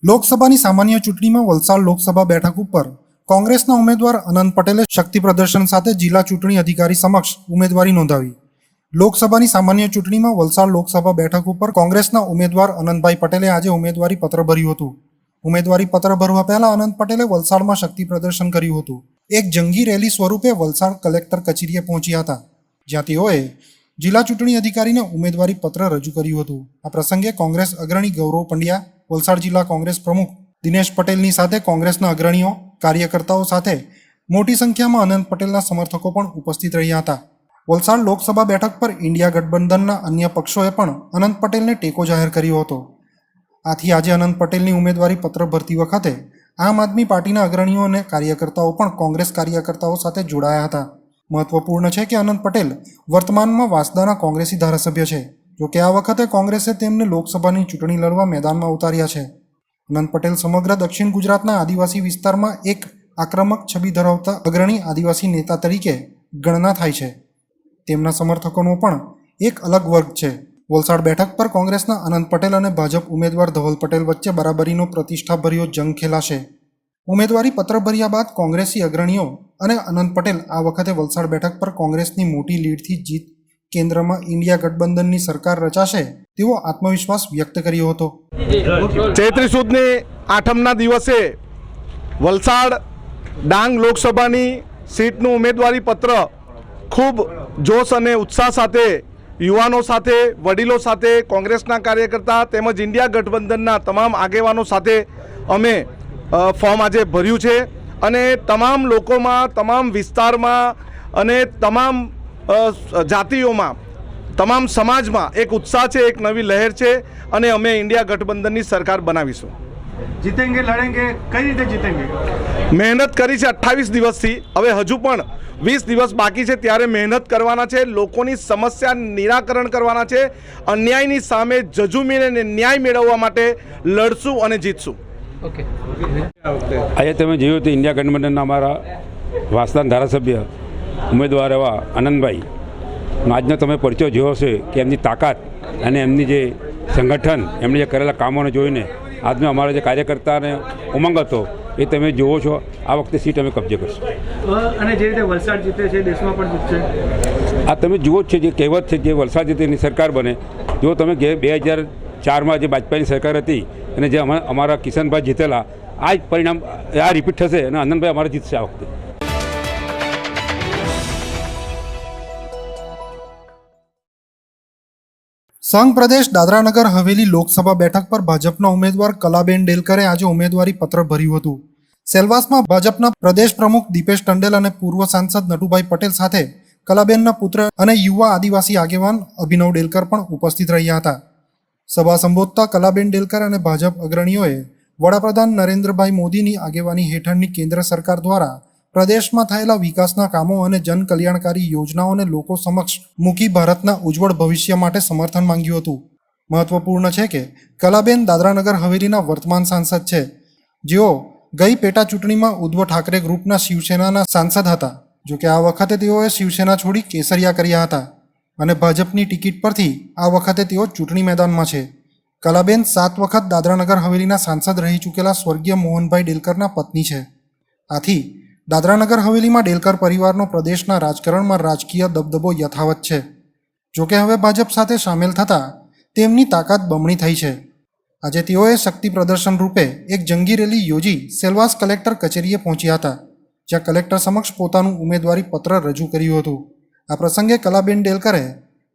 લોકસભાની સામાન્ય ચૂંટણીમાં વલસાડ લોકસભા બેઠક ઉપર કોંગ્રેસના ઉમેદવાર અનંત પટેલે શક્તિ પ્રદર્શન સાથે જિલ્લા ચૂંટણી અધિકારી સમક્ષ ઉમેદવારી નોંધાવી. લોકસભાની સામાન્ય ચૂંટણીમાં વલસાડ લોકસભા બેઠક ઉપર કોંગ્રેસના ઉમેદવાર અનંતભાઈ પટેલે આજે ઉમેદવારી પત્ર ભર્યું હતું. ઉમેદવારી પત્ર ભરવા પહેલા અનંત પટેલે વલસાડમાં શક્તિ પ્રદર્શન કર્યું હતું. એક જંગી રેલી સ્વરૂપે વલસાડ કલેક્ટર કચેરીએ પહોંચ્યા હતા, જ્યાં તેઓએ જિલ્લા ચૂંટણી અધિકારીને ઉમેદવારી પત્ર રજૂ કર્યું હતું. આ પ્રસંગે કોંગ્રેસ અગ્રણી ગૌરવ પંડ્યા, વલસાડ જિલ્લા કોંગ્રેસ પ્રમુખ દિનેશ પટેલની સાથે કોંગ્રેસના અગ્રણીઓ, કાર્યકર્તાઓ સાથે મોટી સંખ્યામાં અનંત પટેલના સમર્થકો પણ ઉપસ્થિત રહ્યા હતા. વલસાડ લોકસભા બેઠક પર ઇન્ડિયા ગઠબંધનના અન્ય પક્ષોએ પણ અનંત પટેલને ટેકો જાહેર કર્યો હતો. આથી આજે અનંત પટેલની ઉમેદવારી પત્ર ભરતી વખતે આમ આદમી પાર્ટીના અગ્રણીઓ અને કાર્યકર્તાઓ પણ કોંગ્રેસ કાર્યકર્તાઓ સાથે જોડાયા હતા. મહત્વપૂર્ણ છે કે અનંત પટેલ વર્તમાનમાં વાંસદાના કોંગ્રેસી ધારાસભ્ય છે. જોકે આ વખતે કોંગ્રેસે તેમને લોકસભાની ચૂંટણી લડવા મેદાનમાં ઉતાર્યા છે. અનંત પટેલ સમગ્ર દક્ષિણ ગુજરાતના આદિવાસી વિસ્તારમાં એક આક્રમક છબી ધરાવતા અગ્રણી આદિવાસી નેતા તરીકે ગણના થાય છે. તેમના સમર્થકોનો પણ એક અલગ વર્ગ છે. વલસાડ બેઠક પર કોંગ્રેસના અનંત પટેલ અને ભાજપ ઉમેદવાર ધવલ પટેલ વચ્ચે બરાબરીનો પ્રતિષ્ઠાભર્યો જંગ ખેલાશે. ઉમેદવારી પત્ર ભર્યા બાદ કોંગ્રેસી અગ્રણીઓ અને અનંત પટેલ આ વખતે વલસાડ બેઠક પર કોંગ્રેસની મોટી લીડથી જીત, કેન્દ્રમાં ઇન્ડિયા ગઠબંધનની સરકાર રચાશે તેવો આત્મવિશ્વાસ વ્યક્ત કર્યો હતો. ચૈત્રી સુદની આઠમના દિવસે વલસાડ ડાંગ લોકસભાની સીટનું ઉમેદવારી પત્ર ખૂબ જોશ અને ઉત્સાહ સાથે યુવાનો સાથે, વડીલો સાથે, કોંગ્રેસના કાર્યકર્તા તેમજ ઇન્ડિયા ગઠબંધનના તમામ આગેવાનો સાથે અમે ફોર્મ આજે ભર્યું છે. અને તમામ લોકોમાં, તમામ વિસ્તારમાં અને તમામ જાતિઓમાં, તમામ સમાજમાં એક ઉત્સાહ છે, એક નવી લહેર છે અને અમે ઇન્ડિયા ગઠબંધનની સરકાર બનાવીશું. જીતેંગે, લડેંગે, કઈ રીતે જીતેંગે? મહેનત કરી છે 28 દિવસથી, હવે હજુ પણ 20 દિવસ બાકી છે, ત્યારે મહેનત કરવાના છે, લોકોની સમસ્યા નિરાકરણ કરવાના છે, અન્યાયની સામે જજુમીને ન્યાય મેળવવા માટે લડશું અને જીતશું. ઓકે. આજે તમે જોયું હતું ઇન્ડિયા ગઠબંધનના અમારા વાંસદાના ધારાસભ્ય ઉમેદવાર એવા આનંદભાઈ, આજનો તમે પરિચય જોયો છે કે એમની તાકાત અને એમની જે સંગઠન, એમણે જે કરેલા કામોને જોઈને આજનો અમારા જે કાર્યકર્તાને ઉમંગ હતો એ તમે જુઓ છો. આ વખતે સીટ અમે કબજે કરશું અને જે રીતે વલસાડ જીતે છે, દેશમાં પણ જીતશે. આ તમે જુઓ જ છે, જે કહેવત છે, જે વલસાડ જીતે એની સરકાર બને. જો તમે 2004માં જે વાજપેયીની સરકાર હતી અને જે અમારા કિશનભાઈ જીતેલા, આ જ પરિણામ આ રિપીટ થશે અને આનંદભાઈ અમારે જીતશે આ વખતે. સંઘ પ્રદેશ દાદરાનગર હવેલી લોકસભા બેઠક પર ભાજપના ઉમેદવાર કલાબેન ડેલકરે આજે ઉમેદવારી પત્ર ભર્યું હતું. સેલવાસમાં ભાજપના પ્રદેશ પ્રમુખ દીપેશ ટંડેલ અને પૂર્વ સાંસદ નટુભાઈ પટેલ સાથે કલાબેનના પુત્ર અને યુવા આદિવાસી આગેવાન અભિનવ ડેલકર પણ ઉપસ્થિત રહ્યા હતા. સભા સંબોધતા કલાબેન ડેલકર અને ભાજપ અગ્રણીઓએ વડાપ્રધાન નરેન્દ્રભાઈ મોદીની આગેવાની હેઠળની કેન્દ્ર સરકાર દ્વારા પ્રદેશમાં થયેલા વિકાસના કામો અને જનકલ્યાણકારી યોજનાઓને લોકો સમક્ષ મૂકી ભારતના ઉજ્જવળ ભવિષ્ય માટે સમર્થન માંગ્યું હતું. મહત્વપૂર્ણ છે કે કલાબેન દાદરાનગર હવેલીના વર્તમાન સાંસદ છે, જેઓ ગઈ પેટા ચૂંટણીમાં ઉદ્ધવ ઠાકરે ગ્રુપના શિવસેનાના સાંસદ હતા. જોકે આ વખતે તેઓએ શિવસેના છોડી કેસરિયા કર્યા હતા અને ભાજપની ટિકિટ પરથી આ વખતે તેઓ ચૂંટણી મેદાનમાં છે. કલાબેન 7 વખત દાદરાનગર હવેલીના સાંસદ રહી ચૂકેલા સ્વર્ગીય મોહનભાઈ ડેલકરના પત્ની છે. આથી દાદરાનગર હવેલીમાં ડેલકર પરિવારનો પ્રદેશના રાજકારણમાં રાજકીય દબદબો યથાવત છે. જોકે હવે ભાજપ સાથે સામેલ થતાં તેમની તાકાત બમણી થઈ છે. આજે તેઓએ શક્તિ પ્રદર્શન રૂપે એક જંગી રેલી યોજી સેલવાસ કલેક્ટર કચેરીએ પહોંચ્યા હતા, જ્યાં કલેક્ટર સમક્ષ પોતાનું ઉમેદવારી પત્ર રજૂ કર્યું હતું. આ પ્રસંગે કલાબેન ડેલકરે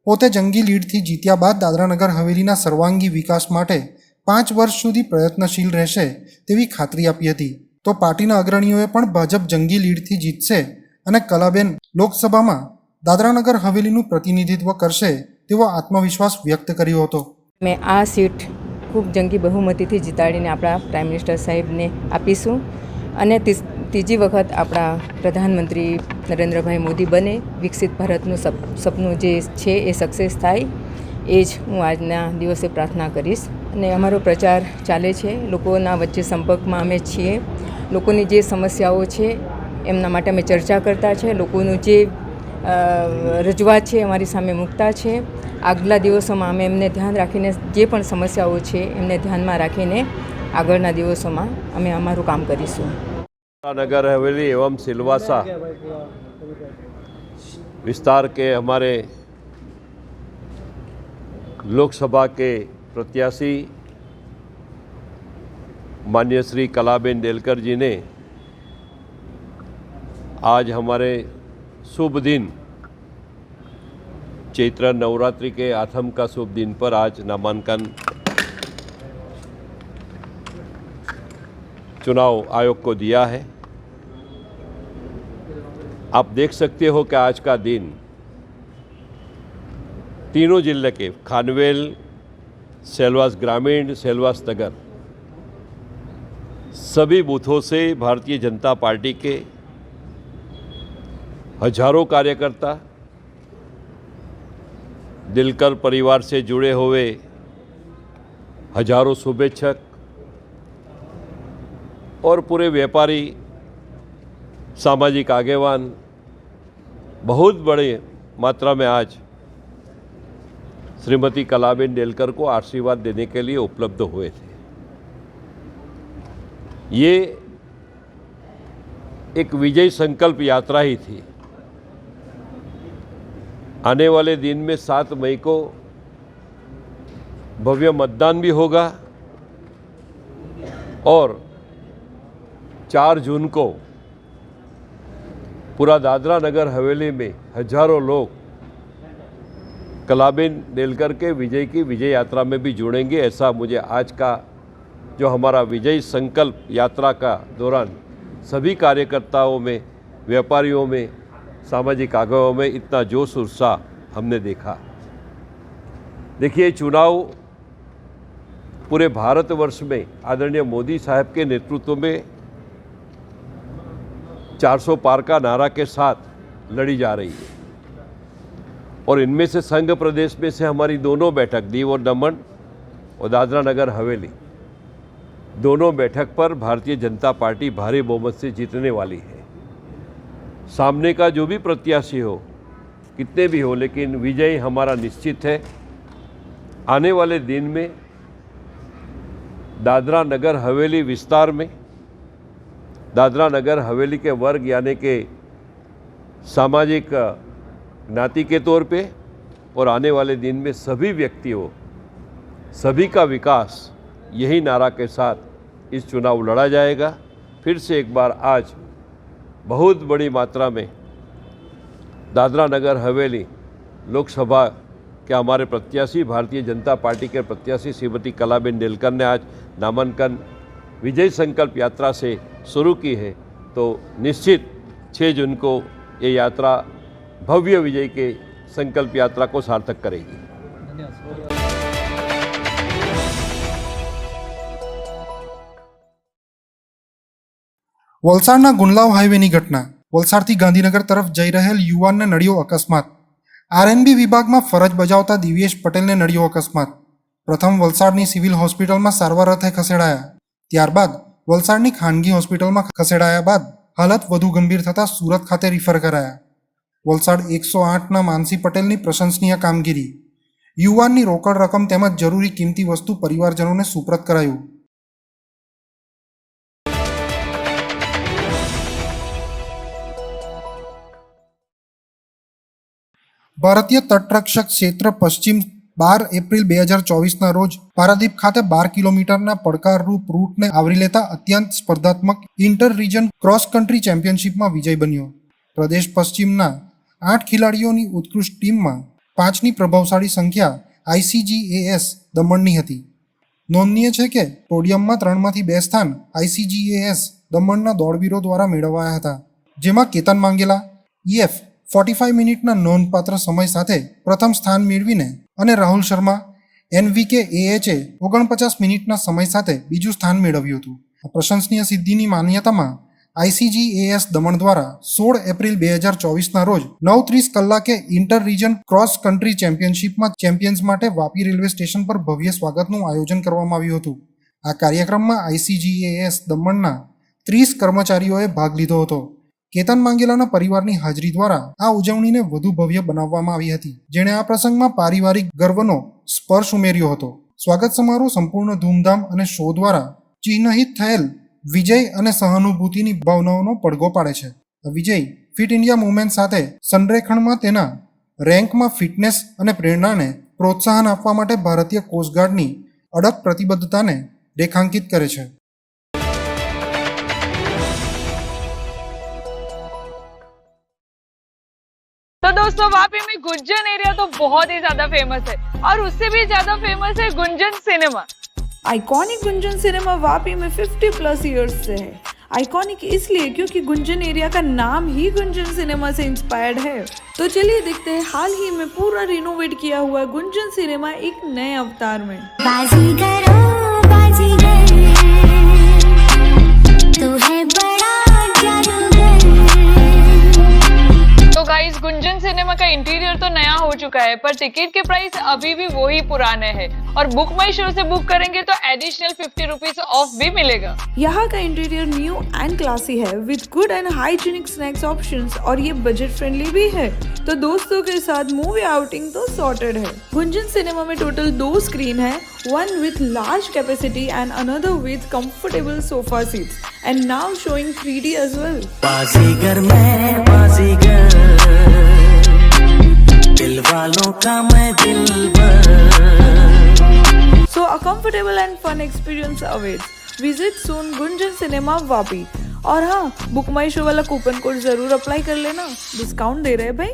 પોતે જંગી લીડથી જીત્યા બાદ દાદરાનગર હવેલીના સર્વાંગી વિકાસ માટે 5 વર્ષ સુધી પ્રયત્નશીલ રહેશે તેવી ખાતરી આપી હતી. તો પાર્ટીના અગ્રણીઓએ પણ ભાજપ જંગી લીડથી જીતશે અને કલાબેન લોકસભામાં દાદરાનગર હવેલીનું પ્રતિનિધિત્વ કરશે તેવો આત્મવિશ્વાસ વ્યક્ત કર્યો હતો. મેં આ સીટ ખૂબ જંગી બહુમતીથી જીતાડીને આપણા પ્રાઇમ મિનિસ્ટર સાહેબને આપીશું અને ત્રીજી વખત આપણા પ્રધાનમંત્રી નરેન્દ્રભાઈ મોદી બને, વિકસિત ભારતનું સપનું જે છે એ સક્સેસ થાય, એ જ હું આજના દિવસે પ્રાર્થના કરીશ. અને અમારો પ્રચાર ચાલે છે, લોકોના વચ્ચે સંપર્કમાં અમે છીએ. લોકોની જે સમસ્યાઓ છે એમના માટે અમે ચર્ચા કરતા છે, લોકોનું જે રજૂઆત છે અમારી સામે મૂકતા છે. આગલા દિવસોમાં અમે એમને ધ્યાન રાખીને જે પણ સમસ્યાઓ છે એમને ધ્યાનમાં રાખીને આગળના દિવસોમાં અમે અમારું કામ કરીશું. नगर हवेली एवं सिलवासा विस्तार के हमारे लोकसभा के प्रत्याशी माननीय श्री कलाबेन डेलकर जी ने आज हमारे शुभ दिन चैत्र नवरात्रि के आठम का शुभ दिन पर आज नामांकन चुनाव आयोग को दिया है. आप देख सकते हो कि आज का दिन तीनों जिले के खानवेल, सेलवास ग्रामीण, सेलवास नगर सभी बूथों से भारतीय जनता पार्टी के हजारों कार्यकर्ता, दिलकर परिवार से जुड़े हुए हजारों शुभेच्छक और पूरे व्यापारी, सामाजिक आगेवान बहुत बड़े मात्रा में आज श्रीमती कलाबेन डेलकर को आशीर्वाद देने के लिए उपलब्ध हुए थे. ये एक विजय संकल्प यात्रा ही थी. आने वाले दिन में 7 मई को भव्य मतदान भी होगा और 4 जून को पूरा दादरा नगर हवेली में हजारों लोग कलाबेन डेलकर के विजय की विजय यात्रा में भी जुड़ेंगे. ऐसा मुझे आज का जो हमारा विजय संकल्प यात्रा का दौरान सभी कार्यकर्ताओं में, व्यापारियों में, सामाजिक आगुओं में इतना जोश उत्साह हमने देखा. देखिए, चुनाव पूरे भारतवर्ष में आदरणीय मोदी साहब के नेतृत्व में 400 पार का नारा के साथ लड़ी जा रही है और इनमें से संघ प्रदेश में से हमारी दोनों बैठक, दीव और दमन और दादरा नगर हवेली, दोनों बैठक पर भारतीय जनता पार्टी भारी बहुमत से जीतने वाली है. सामने का जो भी प्रत्याशी हो, कितने भी हो, लेकिन विजय हमारा निश्चित है. आने वाले दिन में दादरा नगर हवेली विस्तार में दादरा नगर हवेली के वर्ग यानी के सामाजिक ज्ञाति के तौर पे और आने वाले दिन में सभी व्यक्तियों, सभी का विकास, यही नारा के साथ इस चुनाव लड़ा जाएगा. फिर से एक बार आज बहुत बड़ी मात्रा में दादरा नगर हवेली लोकसभा के हमारे प्रत्याशी, भारतीय जनता पार्टी के प्रत्याशी श्रीमती कलाबेन डेलकर ने आज नामांकन विजय संकल्प यात्रा से शुरू की है. तो निश्चित 6 जून को ये यात्रा भव्य विजय के संकल्प यात्रा को सार्थक करेगी. વલસાડના ગુંડલાવ હાઈવેની ઘટના. વલસાડથી ગાંધીનગર તરફ જઈ રહેલ યુવાનને નડ્યો અકસ્માત. આરએનબી વિભાગમાં ફરજ બજાવતા દિવ્યેશ પટેલને નડ્યો અકસ્માત. પ્રથમ વલસાડની સિવિલ હોસ્પિટલમાં સારવાર અર્થે ખસેડાયા. ત્યારબાદ વલસાડની ખાનગી હોસ્પિટલમાં ખસેડાયા બાદ હાલત વધુ ગંભીર થતાં સુરત ખાતે રિફર કરાયા. વલસાડ 108ના માનસી પટેલની પ્રશંસનીય કામગીરી. યુવાનની રોકડ રકમ તેમજ જરૂરી કિંમતી વસ્તુ પરિવારજનોને સુપ્રત કરાયું. ભારતીય તટરક્ષક ક્ષેત્ર પશ્ચિમ 12 એપ્રિલ 2024ના રોજ પારાદીપ ખાતે 12 કિલોમીટરના પડકારરૂપ રૂટને આવરી લેતા અત્યંત સ્પર્ધાત્મક ઇન્ટર રિજન ક્રોસ કન્ટ્રી ચેમ્પિયનશિપમાં વિજય બન્યો. પ્રદેશ પશ્ચિમના 8 ખેલાડીઓની ઉત્કૃષ્ટ ટીમમાં 5ની પ્રભાવશાળી સંખ્યા ICGAS દમણની હતી. નોંધનીય છે કે પોડિયમમાં 3માંથી 2 સ્થાન ICGAS દમણના દોડવીરો દ્વારા મેળવાયા હતા, જેમાં કેતન માંગેલા EF 45 મિનિટના નોંધપાત્ર સમય સાથે પ્રથમ સ્થાન મેળવીને અને રાહુલ શર્મા NVK AHએ 49 મિનિટના સમય સાથે બીજું સ્થાન મેળવ્યું હતું. આ પ્રશંસનીય સિદ્ધિની માન્યતામાં ICGAS દમણ દ્વારા 16 એપ્રિલ 2024ના રોજ 9:30 કલાકે ઇન્ટર રિજન ક્રોસ કન્ટ્રી ચેમ્પિયનશિપમાં ચેમ્પિયન્સ માટે વાપી રેલવે સ્ટેશન પર ભવ્ય સ્વાગતનું આયોજન કરવામાં આવ્યું હતું. આ કાર્યક્રમમાં ICGAS દમણના 30 કર્મચારીઓએ ભાગ લીધો હતો. કેતન માંગેલાના પરિવારની હાજરી દ્વારા આ ઉજવણીને વધુ ભવ્ય બનાવવામાં આવી હતી, જેણે આ પ્રસંગમાં પારિવારિક ગર્વનો સ્પર્શ ઉમેર્યો હતો. સ્વાગત સમારોહ સંપૂર્ણ ધૂમધામ અને શો દ્વારા ચિહ્નિત થયેલ વિજય અને સહાનુભૂતિની ભાવનાઓનો પડઘો પાડે છે. આ વિજય ફિટ ઇન્ડિયા મુવમેન્ટ સાથે સંરેખણમાં તેના રેન્કમાં ફિટનેસ અને પ્રેરણાને પ્રોત્સાહન આપવા માટે ભારતીય કોસ્ટગાર્ડની અડગ પ્રતિબદ્ધતાને રેખાંકિત કરે છે. तो दोस्तों वापी में गुंजन एरिया तो बहुत ही ज्यादा फेमस है और उससे भी ज्यादा फेमस है Gunjan cinema. Iconic Gunjan cinema Vapi में 50 प्लस इयर्स से है। आइकॉनिक इसलिए क्योंकि गुंजन एरिया का नाम ही गुंजन सिनेमा से इंस्पायर्ड है। तो चलिए देखते हैं हाल ही में पूरा रिनोवेट किया हुआ गुंजन सिनेमा एक नए अवतार में। बाजीगर ओ बाजीगर तू है बड़ा जादूगर। तो गाइस गुंजन सिनेमा का इंटीरियर तो नया हो चुका है पर टिकट के प्राइस अभी भी वही पुराने हैं और बुक माई शो से बुक करेंगे तो एडिशनल 50 रुपीज ऑफ भी मिलेगा। यहाँ का इंटीरियर न्यू एंड क्लासी है with good and hygienic snacks options और ये बजट फ्रेंडली भी है। तो दोस्तों के साथ मूवी आउटिंग तो सॉर्टेड है। गुंजन सिनेमा में टोटल 2 स्क्रीन है, one with large capacity and another with comfortable sofa seats and now showing 3D as well. बाजीगर मैं बाजीगर दिल वालों का मैं दिलबर। So a comfortable and fun experience awaits. Visit soon Gunjan cinema Vapi. और हाँ, बुक माई शो वाला कूपन कोड जरूर अप्लाई कर लेना, डिस्काउंट दे रहे हैं भाई।